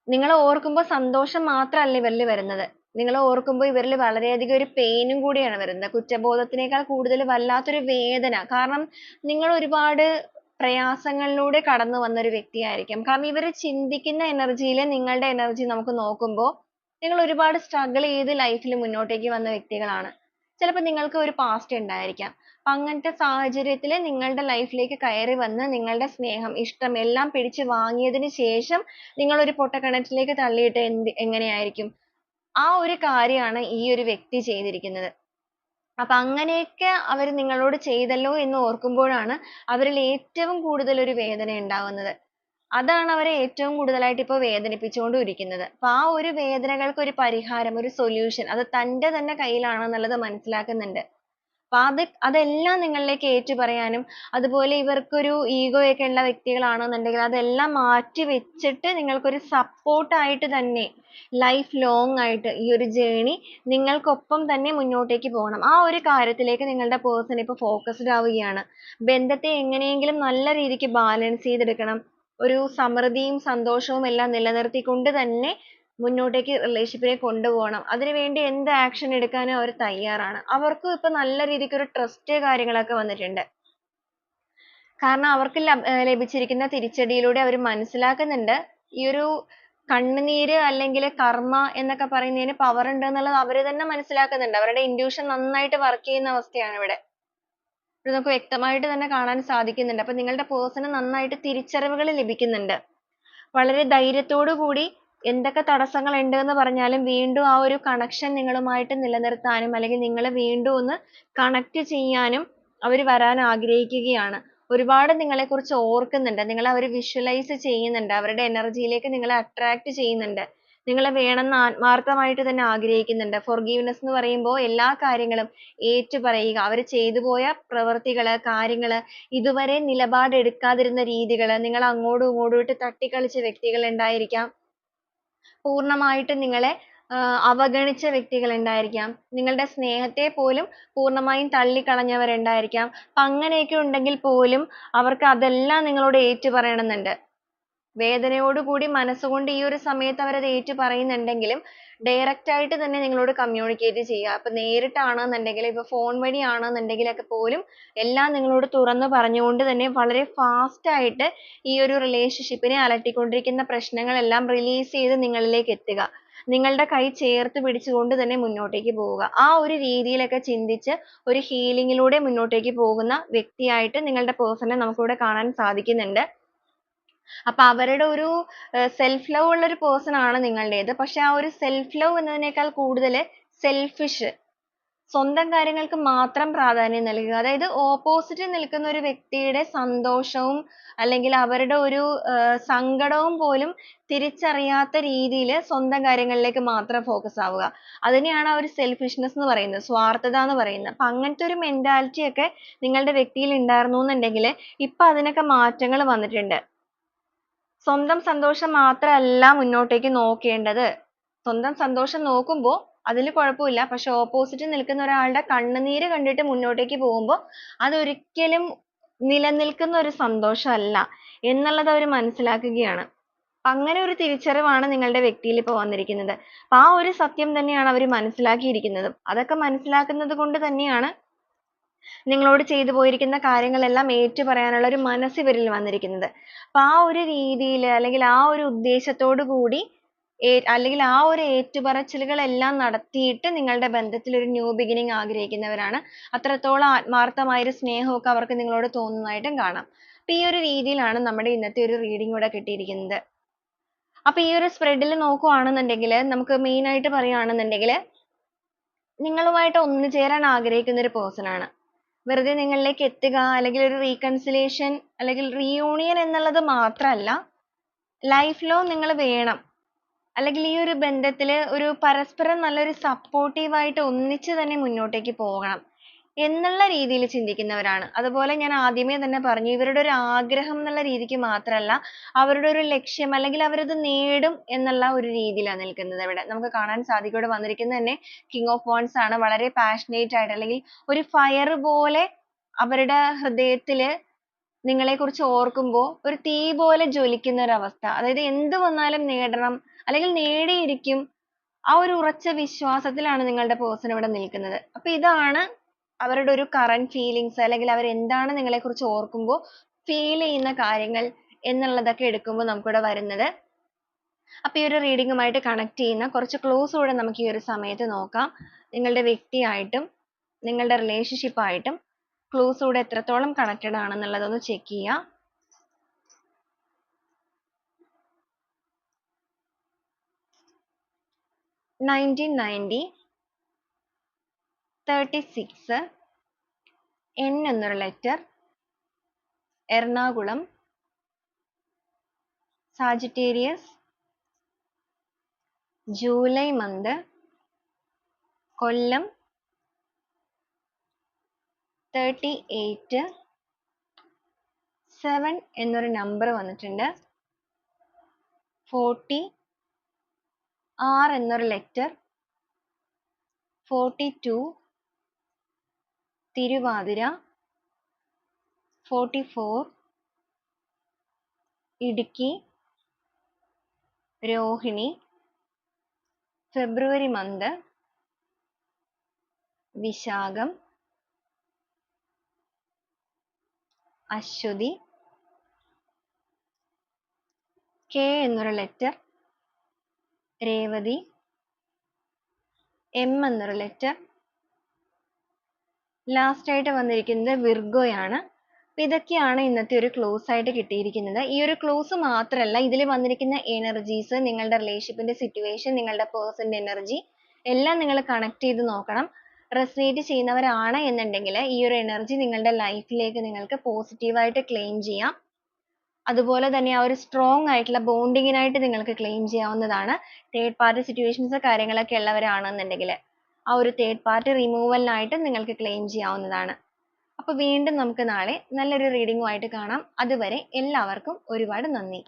നിങ്ങൾ ഓർക്കുമ്പോൾ സന്തോഷം മാത്രമല്ല ഇവരിൽ വരുന്നത്. നിങ്ങൾ ഓർക്കുമ്പോൾ ഇവരിൽ വളരെയധികം ഒരു പെയിനും കൂടിയാണ് വരുന്നത്. കുറ്റബോധത്തിനേക്കാൾ കൂടുതൽ വല്ലാത്തൊരു വേദന. കാരണം നിങ്ങൾ ഒരുപാട് പ്രയാസങ്ങളിലൂടെ കടന്നു വന്ന ഒരു വ്യക്തിയായിരിക്കും. കാരണം ഇവർ ചിന്തിക്കുന്ന എനർജിയിൽ നിങ്ങളുടെ എനർജി നമുക്ക് നോക്കുമ്പോൾ നിങ്ങൾ ഒരുപാട് സ്ട്രഗിൾ ചെയ്ത് ലൈഫിൽ മുന്നോട്ടേക്ക് വന്ന വ്യക്തികളാണ്. ചിലപ്പോൾ നിങ്ങൾക്ക് ഒരു പാസ്റ്റ് ഉണ്ടായിരിക്കാം. അപ്പൊ അങ്ങനത്തെ സാഹചര്യത്തിൽ നിങ്ങളുടെ ലൈഫിലേക്ക് കയറി വന്ന് നിങ്ങളുടെ സ്നേഹം, ഇഷ്ടം എല്ലാം പിടിച്ചു വാങ്ങിയതിന് ശേഷം നിങ്ങൾ ഒരു പൊട്ടക്കിണറ്റിലേക്ക് തള്ളിയിട്ട് എങ്ങനെയായിരിക്കും? ആ ഒരു കാര്യമാണ് ഈ ഒരു വ്യക്തി ചെയ്തിരിക്കുന്നത്. അപ്പൊ അങ്ങനെയൊക്കെ അവർ നിങ്ങളോട് ചെയ്തല്ലോ എന്ന് ഓർക്കുമ്പോഴാണ് അവരിൽ ഏറ്റവും കൂടുതൽ ഒരു വേദന ഉണ്ടാവുന്നത്. അതാണ് അവരെ ഏറ്റവും കൂടുതലായിട്ട് ഇപ്പോൾ വേദനിപ്പിച്ചുകൊണ്ടും ഇരിക്കുന്നത്. അപ്പൊ ആ ഒരു വേദനകൾക്ക് ഒരു പരിഹാരം, ഒരു സൊല്യൂഷൻ അത് തന്റെ തന്നെ കയ്യിലാണെന്നുള്ളത് മനസ്സിലാക്കുന്നുണ്ട്. അപ്പൊ അതെല്ലാം നിങ്ങളിലേക്ക് ഏറ്റുപറയാനും, അതുപോലെ ഇവർക്കൊരു ഈഗോ ഒക്കെ ഉള്ള വ്യക്തികളാണെന്നുണ്ടെങ്കിൽ അതെല്ലാം മാറ്റി വെച്ചിട്ട് നിങ്ങൾക്കൊരു സപ്പോർട്ട് ആയിട്ട് തന്നെ ലൈഫ് ലോങ് ആയിട്ട് ഈ ഒരു ജേർണി നിങ്ങൾക്കൊപ്പം തന്നെ മുന്നോട്ടേക്ക് പോകണം. ആ ഒരു കാര്യത്തിലേക്ക് നിങ്ങളുടെ പേഴ്സൺ ഇപ്പോൾ ഫോക്കസ്ഡ് ആവുകയാണ്. ബന്ധത്തെ എങ്ങനെയെങ്കിലും നല്ല രീതിക്ക് ബാലൻസ് ചെയ്തെടുക്കണം. ഒരു സമൃദ്ധിയും സന്തോഷവും എല്ലാം നിലനിർത്തിക്കൊണ്ട് തന്നെ മുന്നോട്ടേക്ക് റിലേഷൻഷിപ്പിനെ കൊണ്ടുപോകണം. അതിനുവേണ്ടി എന്ത് ആക്ഷൻ എടുക്കാനും അവർ തയ്യാറാണ്. അവർക്കും ഇപ്പൊ നല്ല രീതിക്ക് ഒരു ട്രസ്റ്റ് കാര്യങ്ങളൊക്കെ വന്നിട്ടുണ്ട്. കാരണം അവർക്ക് ലഭിച്ചിരിക്കുന്ന തിരിച്ചടിയിലൂടെ അവർ മനസ്സിലാക്കുന്നുണ്ട് ഈ ഒരു കണ്ണുനീര് അല്ലെങ്കിൽ കർമ്മ എന്നൊക്കെ പറയുന്നതിന് പവർ ഉണ്ട് എന്നുള്ളത് അവർ തന്നെ മനസ്സിലാക്കുന്നുണ്ട്. അവരുടെ ഇൻറ്റ്യൂഷൻ നന്നായിട്ട് വർക്ക് ചെയ്യുന്ന അവസ്ഥയാണ് ഇവിടെ. ഇത് നമുക്ക് വ്യക്തമായിട്ട് തന്നെ കാണാൻ സാധിക്കുന്നുണ്ട്. അപ്പൊ നിങ്ങളുടെ പേഴ്സണ് നന്നായിട്ട് തിരിച്ചറിവുകൾ ലഭിക്കുന്നുണ്ട്. വളരെ ധൈര്യത്തോടു കൂടി എന്തൊക്കെ തടസ്സങ്ങൾ ഉണ്ട് എന്ന് പറഞ്ഞാലും വീണ്ടും ആ ഒരു കണക്ഷൻ നിങ്ങളുമായിട്ട് നിലനിർത്താനും അല്ലെങ്കിൽ നിങ്ങളെ വീണ്ടും ഒന്ന് കണക്ട് ചെയ്യാനും അവർ വരാൻ ആഗ്രഹിക്കുകയാണ്. ഒരുപാട് നിങ്ങളെക്കുറിച്ച് ഓർക്കുന്നുണ്ട്. നിങ്ങളെ അവർ വിഷ്വലൈസ് ചെയ്യുന്നുണ്ട്. അവരുടെ എനർജിയിലേക്ക് നിങ്ങളെ അട്രാക്ട് ചെയ്യുന്നുണ്ട്. നിങ്ങളെ വേണമെന്ന് ആത്മാർത്ഥമായിട്ട് തന്നെ ആഗ്രഹിക്കുന്നുണ്ട്. ഫോർഗീവ്നെസ് എന്ന് പറയുമ്പോൾ എല്ലാ കാര്യങ്ങളും ഏറ്റുപറയുക, അവർ ചെയ്തു പോയ പ്രവൃത്തികള്, കാര്യങ്ങള്, ഇതുവരെ നിലപാടെടുക്കാതിരുന്ന രീതികള്, നിങ്ങൾ അങ്ങോട്ടും ഇങ്ങോട്ടും ഇട്ട് തട്ടിക്കളിച്ച വ്യക്തികൾ ഉണ്ടായിരിക്കാം. പൂർണ്ണമായിട്ട് നിങ്ങളെ അവഗണിച്ച വ്യക്തികൾ ഉണ്ടായിരിക്കാം. നിങ്ങളുടെ സ്നേഹത്തെ പോലും പൂർണ്ണമായും തള്ളിക്കളഞ്ഞവരുണ്ടായിരിക്കാം. അപ്പൊ അങ്ങനെയൊക്കെ ഉണ്ടെങ്കിൽ പോലും അവർക്ക് അതെല്ലാം നിങ്ങളോട് ഏറ്റുപറയണമെന്നുണ്ട്. വേദനയോടുകൂടി മനസ്സുകൊണ്ട് ഈ ഒരു സമയത്ത് അവരത് ഏറ്റുപറയുന്നുണ്ടെങ്കിലും direct ആയിട്ട് തന്നെ നിങ്ങളോട് communicate ചെയ്യുക. അപ്പൊ നേരിട്ടാണെന്നുണ്ടെങ്കിൽ, ഇപ്പൊ phone വഴി ആണെന്നുണ്ടെങ്കിലൊക്കെ പോലും എല്ലാം നിങ്ങളോട് തുറന്നു പറഞ്ഞുകൊണ്ട് തന്നെ വളരെ fast ആയിട്ട് ഈ ഒരു relationship നെ അലട്ടിക്കൊണ്ടിരിക്കുന്ന പ്രശ്നങ്ങളെല്ലാം release ചെയ്ത് നിങ്ങളിലേക്ക് എത്തുക. നിങ്ങളുടെ കൈ ചേർത്ത് പിടിച്ചുകൊണ്ട് തന്നെ മുന്നോട്ടേക്ക് പോവുക. ആ ഒരു രീതിയിലൊക്കെ ചിന്തിച്ച് ഒരു healing ലൂടെ മുന്നോട്ടേക്ക് പോകുന്ന വ്യക്തിയായിട്ട് നിങ്ങളുടെ person നെ നമുക്കിവിടെ കാണാൻ സാധിക്കുന്നുണ്ട്. അപ്പൊ അവരുടെ ഒരു self love ഉള്ള ഒരു person ആണ് നിങ്ങളുടേത്. പക്ഷെ ആ ഒരു self love എന്നതിനേക്കാൾ കൂടുതൽ selfish, സ്വന്തം കാര്യങ്ങൾക്ക് മാത്രം പ്രാധാന്യം നൽകുക. അതായത് ഓപ്പോസിറ്റ് നിൽക്കുന്ന ഒരു വ്യക്തിയുടെ സന്തോഷവും അല്ലെങ്കിൽ അവരുടെ ഒരു സങ്കടവും പോലും തിരിച്ചറിയാത്ത രീതിയിൽ സ്വന്തം കാര്യങ്ങളിലേക്ക് മാത്രം ഫോക്കസ് ആവുക. അതിനെയാണ് ആ ഒരു സെൽഫിഷ്നെസ് എന്ന് പറയുന്നത്, സ്വാർത്ഥത എന്ന് പറയുന്നത്. അപ്പൊ അങ്ങനത്തെ ഒരു മെന്റാലിറ്റി ഒക്കെ നിങ്ങളുടെ വ്യക്തിയിൽ ഉണ്ടായിരുന്നു എന്നുണ്ടെങ്കിൽ ഇപ്പൊ അതിനൊക്കെ മാറ്റങ്ങൾ വന്നിട്ടുണ്ട്. സ്വന്തം സന്തോഷം മാത്രമല്ല മുന്നോട്ടേക്ക് നോക്കേണ്ടത്. സ്വന്തം സന്തോഷം നോക്കുമ്പോൾ അതിൽ കുഴപ്പമില്ല. പക്ഷെ ഓപ്പോസിറ്റ് നിൽക്കുന്ന ഒരാളുടെ കണ്ണുനീര് കണ്ടിട്ട് മുന്നോട്ടേക്ക് പോകുമ്പോൾ അതൊരിക്കലും നിലനിൽക്കുന്ന ഒരു സന്തോഷമല്ല എന്നുള്ളത് അവർ മനസ്സിലാക്കുകയാണ്. അങ്ങനെ ഒരു തിരിച്ചറിവാണ് നിങ്ങളുടെ വ്യക്തിയിൽ ഇപ്പോൾ വന്നിരിക്കുന്നത്. അപ്പൊ ആ ഒരു സത്യം തന്നെയാണ് അവർ മനസ്സിലാക്കിയിരിക്കുന്നത്. അതൊക്കെ മനസ്സിലാക്കുന്നത് കൊണ്ട് തന്നെയാണ് നിങ്ങളോട് ചെയ്തു പോയിരിക്കുന്ന കാര്യങ്ങളെല്ലാം ഏറ്റു പറയാനുള്ള ഒരു മനസ്സ് ഇവരിൽ വന്നിരിക്കുന്നത്. അപ്പൊ ആ ഒരു രീതിയിൽ അല്ലെങ്കിൽ ആ ഒരു ഉദ്ദേശത്തോടു കൂടി അല്ലെങ്കിൽ ആ ഒരു ഏറ്റുപറച്ചിലുകളെല്ലാം നടത്തിയിട്ട് നിങ്ങളുടെ ബന്ധത്തിൽ ഒരു ന്യൂ ബിഗിനിങ് ആഗ്രഹിക്കുന്നവരാണ്. അത്രത്തോളം ആത്മാർത്ഥമായ ഒരു സ്നേഹമൊക്കെ അവർക്ക് നിങ്ങളോട് തോന്നുന്നതായിട്ടും കാണാം. അപ്പൊ ഈ ഒരു രീതിയിലാണ് നമ്മുടെ ഇന്നത്തെ ഒരു റീഡിംഗ് ഇവിടെ കിട്ടിയിരിക്കുന്നത്. അപ്പൊ ഈ ഒരു സ്പ്രെഡിൽ നോക്കുവാണെന്നുണ്ടെങ്കിൽ നമുക്ക് മെയിൻ ആയിട്ട് പറയുകയാണെന്നുണ്ടെങ്കിൽ നിങ്ങളുമായിട്ട് ഒന്നുചേരാൻ ആഗ്രഹിക്കുന്ന ഒരു പേഴ്സൺ ആണ്. വെറുതെ നിങ്ങളിലേക്ക് എത്തുക അല്ലെങ്കിൽ ഒരു റീകൺസിലേഷൻ അല്ലെങ്കിൽ റീയൂണിയൻ എന്നുള്ളത് മാത്രമല്ല, ലൈഫ് ലോങ് നിങ്ങൾ വേണം അല്ലെങ്കിൽ ഈ ഒരു ബന്ധത്തിൽ ഒരു പരസ്പരം നല്ലൊരു സപ്പോർട്ടീവായിട്ട് ഒന്നിച്ച് തന്നെ മുന്നോട്ടേക്ക് പോകണം എന്നുള്ള രീതിയിൽ ചിന്തിക്കുന്നവരാണ്. അതുപോലെ ഞാൻ ആദ്യമേ തന്നെ പറഞ്ഞു, ഇവരുടെ ഒരു ആഗ്രഹം എന്നുള്ള രീതിക്ക് മാത്രമല്ല, അവരുടെ ഒരു ലക്ഷ്യം അല്ലെങ്കിൽ അവരത് നേടും എന്നുള്ള ഒരു രീതിയിലാണ് നിൽക്കുന്നത്. ഇവിടെ നമുക്ക് കാണാൻ സാധിക്കും. ഇവിടെ വന്നിരിക്കുന്നത് തന്നെ കിങ് ഓഫ് വാൻഡ്സ് ആണ്. വളരെ പാഷനേറ്റ് ആയിട്ട് അല്ലെങ്കിൽ ഒരു ഫയർ പോലെ അവരുടെ ഹൃദയത്തില് നിങ്ങളെക്കുറിച്ച് ഓർക്കുമ്പോൾ ഒരു തീ പോലെ ജ്വലിക്കുന്ന ഒരു അവസ്ഥ. അതായത് എന്ത് വന്നാലും നേടണം അല്ലെങ്കിൽ നേടിയിരിക്കും, ആ ഒരു ഉറച്ച വിശ്വാസത്തിലാണ് നിങ്ങളുടെ പേഴ്സൺ ഇവിടെ നിൽക്കുന്നത്. അപ്പൊ ഇതാണ് അവരുടെ ഒരു കറന്റ് ഫീലിങ്സ് അല്ലെങ്കിൽ അവർ എന്താണ് നിങ്ങളെക്കുറിച്ച് ഓർക്കുമ്പോൾ ഫീൽ ചെയ്യുന്ന കാര്യങ്ങൾ എന്നുള്ളതൊക്കെ എടുക്കുമ്പോൾ നമുക്കിവിടെ വരുന്നത്. അപ്പൊ ഈ ഒരു റീഡിങ്ങുമായിട്ട് കണക്ട് ചെയ്യുന്ന കുറച്ച് ക്ലൂസ് കൂടെ നമുക്ക് ഈ ഒരു സമയത്ത് നോക്കാം. നിങ്ങളുടെ വ്യക്തിയായിട്ടും നിങ്ങളുടെ റിലേഷൻഷിപ്പ് ആയിട്ടും ക്ലൂസ് കൂടെ എത്രത്തോളം കണക്റ്റഡ് ആണെന്നുള്ളതൊന്ന് ചെക്ക് ചെയ്യാം. (1990) 36 N എന്നൊരു letter, Ernakulam, Sagittarius, July month, Kollam, 38 7 എന്നൊരു നമ്പർ വന്നിട്ടുണ്ട്, 40 R എന്നൊരു letter, 42 Thiruvathira, 44 Idukki, Rohini, February month, Vishakham, Ashwathi, K എന്നൊരു ലെറ്റർ, രേവതി, M എന്നൊരു ലെറ്റർ. ലാസ്റ്റ് ആയിട്ട് വന്നിരിക്കുന്നത് വിർഗോയാണ്. അപ്പൊ ഇതൊക്കെയാണ് ഇന്നത്തെ ഒരു ക്ലോസ് ആയിട്ട് കിട്ടിയിരിക്കുന്നത്. ഈ ഒരു ക്ലോസ് മാത്രമല്ല, ഇതിൽ വന്നിരിക്കുന്ന എനർജീസ്, നിങ്ങളുടെ റിലേഷൻഷിപ്പിന്റെ സിറ്റുവേഷൻ, നിങ്ങളുടെ പേഴ്സന്റെ എനർജി എല്ലാം നിങ്ങൾ കണക്ട് ചെയ്ത് നോക്കണം. റെസനേറ്റ് ചെയ്യുന്നവരാണ് എന്നുണ്ടെങ്കിൽ ഈ ഒരു എനർജി നിങ്ങളുടെ ലൈഫിലേക്ക് നിങ്ങൾക്ക് പോസിറ്റീവായിട്ട് ക്ലെയിം ചെയ്യാം. അതുപോലെ തന്നെ ആ ഒരു സ്ട്രോങ് ആയിട്ടുള്ള ബോണ്ടിങ്ങിനായിട്ട് നിങ്ങൾക്ക് ക്ലെയിം ചെയ്യാവുന്നതാണ്. തേർഡ് പാർട്ടി സിറ്റുവേഷൻസ് കാര്യങ്ങളൊക്കെ ഉള്ളവരാണെന്നുണ്ടെങ്കിൽ ആ ഒരു തേർഡ് പാർട്ടി റിമൂവലിനായിട്ട് നിങ്ങൾക്ക് ക്ലെയിം ചെയ്യാവുന്നതാണ്. അപ്പോൾ വീണ്ടും നമുക്ക് നാളെ നല്ലൊരു റീഡിങ്ങുമായിട്ട് കാണാം. അതുവരെ എല്ലാവർക്കും ഒരുപാട് നന്ദി.